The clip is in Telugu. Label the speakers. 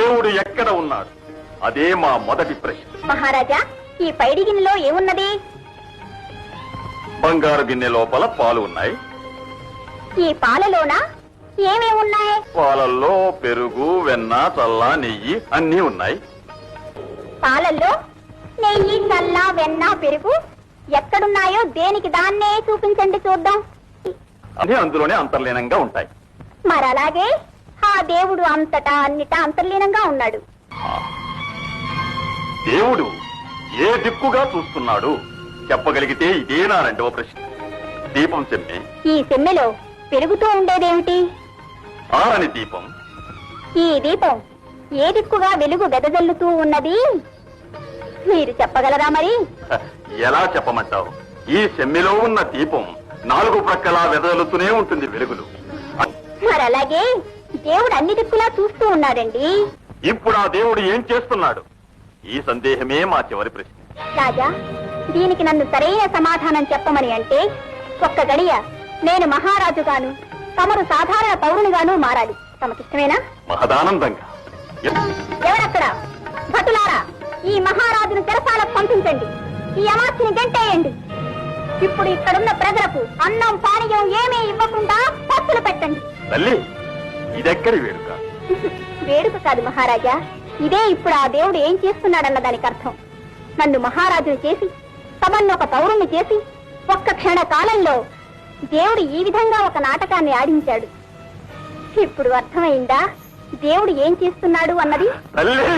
Speaker 1: దేవుడు ఎక్కడ ఉన్నాడు? అదే మా మొదటి ప్రశ్న.
Speaker 2: మహారాజా, ఈ పైడి గిన్నెలో ఏమున్నది?
Speaker 1: బంగారు గిన్నె లోపల పాలు ఉన్నాయి.
Speaker 2: ఈ పాలలోన ఏమేమున్నాయి?
Speaker 1: పాలల్లో పెరుగు, వెన్న, చల్ల, నెయ్యి అన్నీ ఉన్నాయి.
Speaker 2: పాలల్లో నెయ్యి, చల్ల, వెన్న, పెరుగు ఎక్కడున్నాయో దేనికి దాన్నే చూపించండి చూద్దాం.
Speaker 1: అన్నీ అందులోనే అంతర్లీనంగా ఉంటాయి.
Speaker 2: మరలాగే ఆ దేవుడు అంతటా అన్నిటా అంతర్లీనంగా ఉన్నాడు.
Speaker 1: దేవుడు ఏ దిక్కుగా చూస్తున్నాడు చెప్పగలిగితే ఇదే నా రెండవ ప్రశ్న. దీపం సెమ్మె.
Speaker 2: ఈ సెమ్మెలో పెరుగుతూ ఉండేదేమిటి?
Speaker 1: ఆరని దీపం.
Speaker 2: ఈ దీపం ఏ దిక్కుగా వెలుగు వెదజల్లుతూ ఉన్నది మీరు చెప్పగలరా? మరి
Speaker 1: ఎలా చెప్పమంటావు? ఈ సెమ్మెలో ఉన్న దీపం 4 ప్రక్కలా వెదజల్లుతూనే ఉంటుంది వెలుగులు.
Speaker 2: మరలాగే దేవుడు అన్ని దిక్కులా చూస్తూ ఉన్నాడండి.
Speaker 1: ఇప్పుడు ఆ దేవుడు ఏం చేస్తున్నాడు? ఈ సందేహమే మా చివరి ప్రశ్న.
Speaker 2: రాజా, దీనికి నన్ను సరైన సమాధానం చెప్పమని అంటే ఒక్క గడియ నేను మహారాజుగాను, తమరు సాధారణ పౌరునిగాను మారాలి. తమకిష్టమేనా?
Speaker 1: మహదానందంగా.
Speaker 2: ఎవరక్కడ? భటులారా, ఈ మహారాజును చెరసాలకు పంపించండి. ఈ అమాస్తిని గంటేయండి. ఇప్పుడు ఇక్కడున్న ప్రజలకు అన్నం పానీయం ఏమీ ఇవ్వకుండా పస్తులు పెట్టండి.
Speaker 1: తల్లి, ఇదెక్కడి వేడుక?
Speaker 2: వేడుక కాదు మహారాజా, ఇదే ఇప్పుడు ఆ దేవుడు ఏం చేస్తున్నాడన్న దానికి అర్థం. నన్ను మహారాజును చేసి, తమన్ను ఒక పౌరుణ్ణి చేసి, ఒక్క క్షణ కాలంలో దేవుడు ఈ విధంగా ఒక నాటకాన్ని ఆడించాడు. ఇప్పుడు అర్థమైందా దేవుడు ఏం చేస్తున్నాడు అన్నది?
Speaker 1: తల్లి